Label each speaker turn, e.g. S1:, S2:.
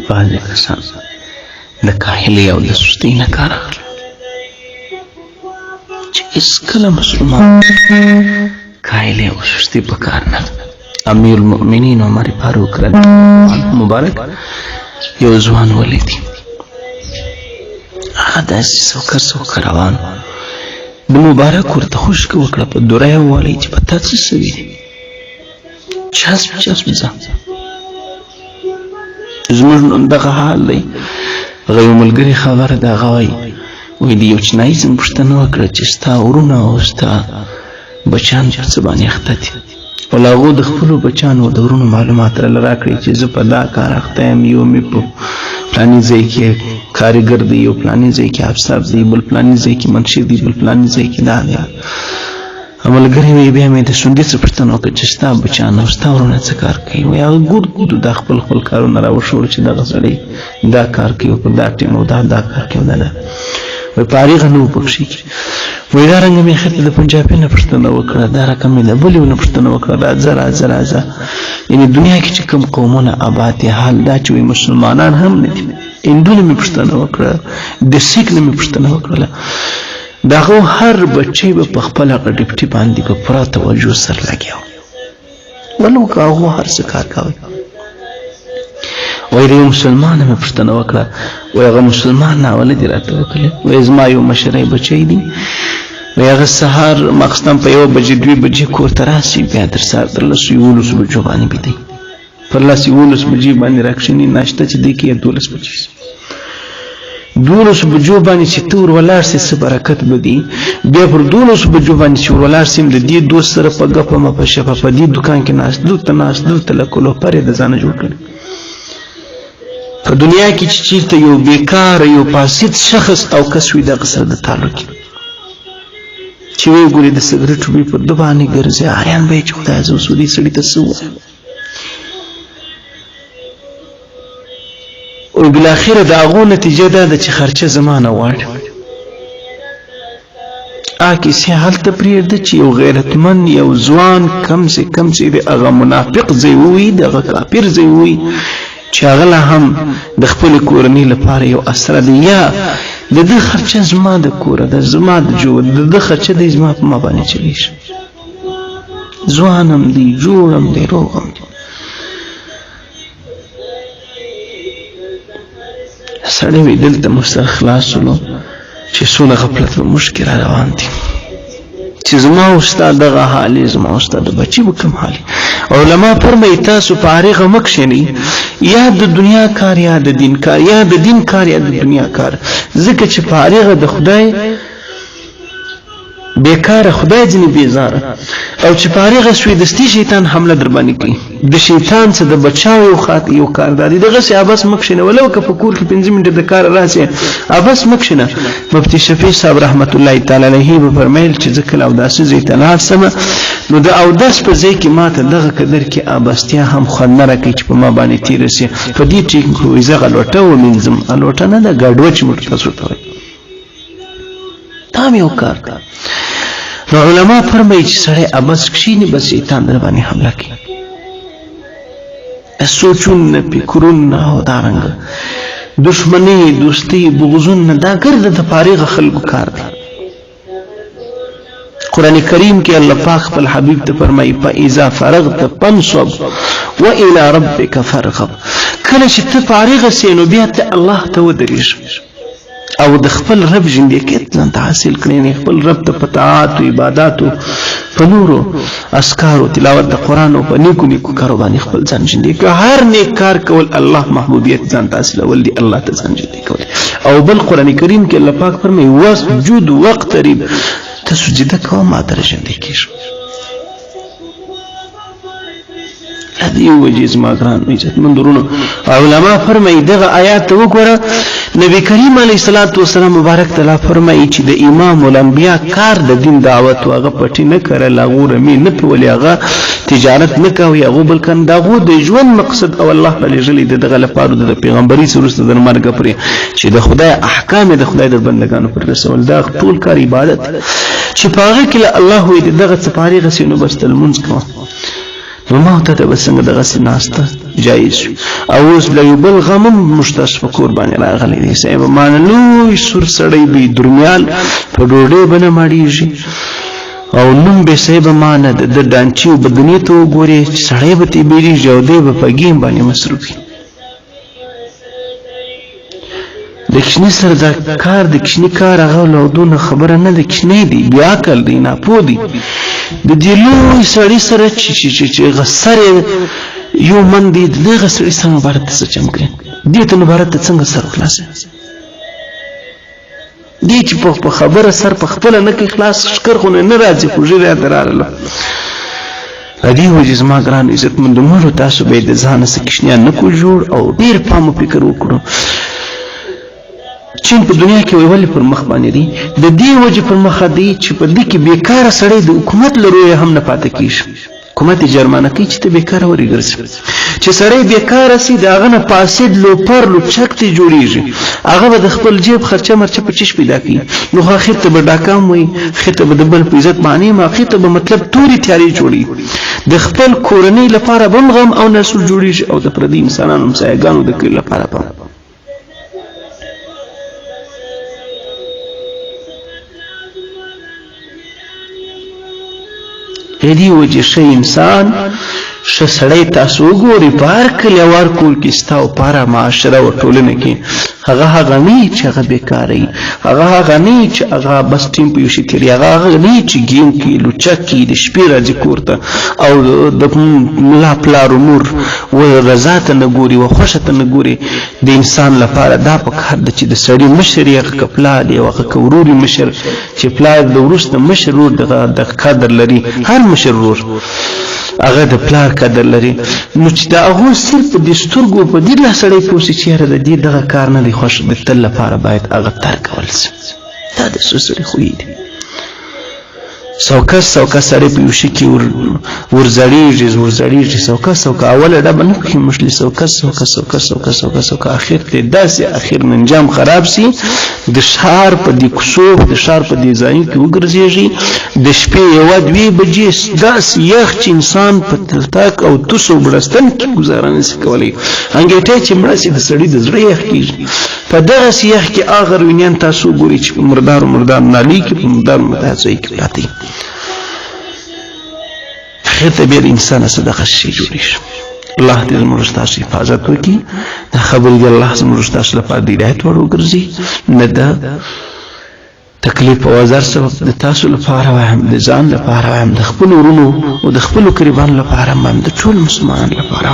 S1: بعضې کسان د کاهلۍ او د سستۍ نه کار اخلي چې هېڅکله مسلمان کاهلۍ او سستي په کار نه ده. امیر المؤمنین عمر فاروق رضی الله عنه مبارک یو ځوان ولیدی، هغه داسې سوکر روان د مبارک ورته خوشکه وکړه، په دوره یې وویل چې په تا څه سوي دي؟ چسب ځه، زموږ نن دغه حال دی. هغه یو ملګري خبره ده، هغه وایي د یو چینایي څخه پوښتنه وکړه چې ستا ورونه او ستا بچیان په څه باندې اخته دي؟ ول هغو د خپلو بچیانو د ورونو معلومات راله راکړئ چې زه په دا کار اخته یم، یو مې په فلاني ځای کې کارګر دی، یو فلاني ځای کې افسر دی، بل فلاني ځای کې منشي دی، بل فلاني ځای کې دا دی. ملګري وایي بیا مې د سوندې څه پوښتنه وکړه چې ستا بچیان او ستا ورونه څه کار کوي؟ وایي هغه ګورو دا خپل کارونه راوښول چې دغه سړی دا کار کوي او په دا ټیم او دا کار کوي او دا وایي په هغې نه و پکښې کړي. وایي دا رنګه مې خیر ته د پنجابي نه پوښتنه وکړه، دا رقم مې د بل یو نه پوښتنه وکړه، راځه. یعنې دنیا کې چې کوم قومونه آباد دي، حال دا چې وایي مسلمانان هم نه دي. هندو نه مې پوښتنه وکړه، د سیک نه مې پوښتنه وکړله، د هغو هر بچی به په خپل هغه ډیپټي باندې په پوره توجه سره لګیا و، ولو که هغو هر څه کار کوي. وایي د یو مسلمان نه مې پوښتنه وکړه، وایي هغه مسلمان ناوله دې راته وکړله، وایي زما یو مشری بچی دی، وایي هغه سهار ماخستن په 1 بجې 2 بجې کور ته راسي، بیا تر سهار تر 11 بجو باندې بیدی، پر 11 بجې باندې راکښېني، ناشته چې دی کوي 12 بجې 12 بجو باندې چې ته ور ولاړ سې څه برکت به دي. بیا پر 12 بجو باندې چې ور ولاړ سې د دې دوست سره په ګپه مپه شپه په دې دوکان کې ناست دلته له کلوپرې د ځانه جوړ کړي. په دنیا کې چې چېرته یو بیکاره یو فاسد شخص او کس وي دغه سره د تعلق چې ویې ګورې د سګرټو بوی پر ده باندې ګرځي، حیران به یې چې خدایه زه اوس دې سړي ته څه ووایم. او بالاخره د هغو نتیجه دا ده چې خرچه زما نه غواړي. کیسې هلته پرېږده چې یو غیرتمند یو ځوان کم سې د هغه منافق ځای ووایي، د هغه کافر ځای ووایي چې هغه لا هم د خپلې کورنۍ لپاره یو اسره دی، یا د ده خرچه زما د کوره ده، زما د ده خرچه دی زما په ما باندې چلېږي. ځوان هم دی، جوړ هم دی، روغ هم دی. سړی وی دلته موږ سره خلاص شولو چې څونه غفلت به موږ کې را روان دي، چې زما او ستا دغه حال یې، زما او ستا د بچي به کوم حال یې. علما فرمایي تاسو په هغې مه کښېنئ، یا د دنیا کار یا د دین کار، یا د دین کار یا د دنیا کار، ځکه چې په هغې د خدای بیکاره خدای ځینې بیزاره، او چې په هغې سویدستي شیطان حمله در باندې کوي. د شیطان څخه د بچاو یو کار دا دی، دغسې ابس مه کښېنه، ولو که په کور کې 5 منټه د کاره راسې ابس مه کښېنه. مفتي شفیع صاحب رحمت الله تعالی علیه به فرمیل چې زه کله اوداسه ځای ته لاړ سمه، نو د اودس په ځای کې ما ته دغه قدر کې ابستیا هم خوند نه راکوي چې په ما باندې تېره سي. په دې ټیک وایي زه غلوټه ومینځم، غلوټه نه ده ګډوچ موږ تاسو ته وایي، دا هم یو کار ده. نو علما فرمایي چې سړی ابس کښېني بس شیطان در باندې حمله کوي، سوچونه فکرونه او دارنګه دشمني دوستي بغضونه دا ګرده د فارغه خلکو کار دی. قرآن کریم کې الله پاک خپل حبیب ته فرمایي فاذا فرغت فانصب والى ربك فارغب، کله چې ته فارغه سې نو بیا ته الله ته ودرېږه او د خپل رب ژوندیکیت ځان ته حاصل کړي، نه خپل رب ته په طاعاتو عباداتو په نورو اسکارو تلاوت د قرآن او په نیکو کارو باندې خپل ځان ژوندی کړه. هر نیک کار کول الله محبوبیت ځان ته حاصلول دي، الله ته ځان ژوندی کول. او بل قرآن کریم کې الله پاک فرمایي واسجد واقترب، ته سجده کوه ما ته ژوندی کېږه. هذه وجه زما ګران عزتمن درونو علما فرمایي دغه آیات ته وګوره، نبی کریم علیه الصلاۃ والسلام مبارک تعالی فرمایي چې د امام الانبیاء کار د دین دعوت هغه پټي نه کړل، هغه رمي نه پولي، هغه تجارت نه کوي، هغه بلکې دغه د ژوند مقصد او الله لږلی دغه لپاره د پیغمبري سره د مرګ پرې چې د خدای احکام د خدای د بندگانو پر رسول، دا ټول کار عبادت چې په هغه کې الله وي دغه څه فارغ سي نو بس تلمونځ کوه. نو ما ته د بسنګ دغه سي ناسته جایز شو. او اوس له یو بل غم هم مشتاس په کور باندې راغلی دی صاحب مان لوی سور سړی به درمیان په ډوډۍ بنه ماړیږي او نوم به صاحب مان د ډانچي او بدني ته وګوري سړی به تی بیریږي او دی به په ګیم باندې مصروفي د کشنی سره دا کار د کشنی کار هغه له دونه خبره نه د کشنی دی بیا عقل دی نه پوه دی د دې لوی سړي سره چې غسر یو من دی دغه سړي سره مبارک څه چم کوي دې ته مبارک څنګه سر خلاص دې چې په خبره سر په خپل نه کې خلاص شکر خو نه راځي خو ژر دراله هدي وجه زما ګران عزت مند مور تاسو به د ځان سره کشنیان نه کو جوړ او ډیر پام فکر وکړو چین په دنیا کې ویول پر مخ باندې دي د دې وجه پر مخ دي چې په دې کې بیکاره سړی د حکومت لروي هم نه پاتې کیږي حکومت جرمانه کوي چې ته بیکاره ورګرځي چې سړی بیکاره سي دا غنه پاسید لو پر لو چکتي جوړیږي هغه به د خپل جیب خرچه مرچه په چش پیدا کوي نو اخر ته به ډاکام وي اخر ته به د بل په عزت معنی ما اخر ته به مطلب توري تیاری جوړي د خپل کورنۍ لپاره بم غم او نسل جوړیږي او د پردي انسانانو مسایګانو د کړ لپاره په هدي وجه شي انسان ش سړی تاسو ګوري پار کله ور کول کې ستاو پارا معاشره او ټولنه کې هغه غني چې هغه بیکاری هغه غني چې هغه بس ټیم په یوشي تیری هغه غني چې گیم کې لوچا کې د شپې راځي کوړه او د ملا پلار امور و رضات نه ګوري او خوشته نه ګوري د انسان لپاره دا په کار د چې د سړی مشر یې کپلا دی او کوروري مشر چې پلار د ورسته مشر د قدر لري هر مشر هغه د پلار قدر لري نو چې دا هغه صرف د سترګو په دې لا سړی پوسې چیرې د دې دغه کار نه دی خوش د تل لپاره باید هغه ترک کول شي دا د سړي خو دی سوکس سړی په یو شي کې ورزړیږي سوکس اوله دا بنه کې مشلي سوکس اخر ته داسې اخر منجام خراب سي د شهر په دې کوڅو د شهر په دې ځای کې وګرځيږي د شپې یو دوی بجې داس یخ چې انسان په تلتاک او توسو بلستان کې گزاره نشي کولی انګیټه چې مړ سي د سړي د زړه یخ کیږي په دغه سیاح کې اخر وینان تاسو ګوري چې مردار نالي کې مردار متاسوي کې پاتې خته به انسان صدقه شي جوړیږي الله دې زموږ تاسو حفاظت وکړي دا خبرې الله زموږ تاسو لپاره د هدایت ورګرځي نه دا تکلیف او ازار سبب د تاسو لپاره وایم د ځان لپاره وایم د خپل ورونو او د خپل قربان لپاره وایم د ټول مسلمانانو لپاره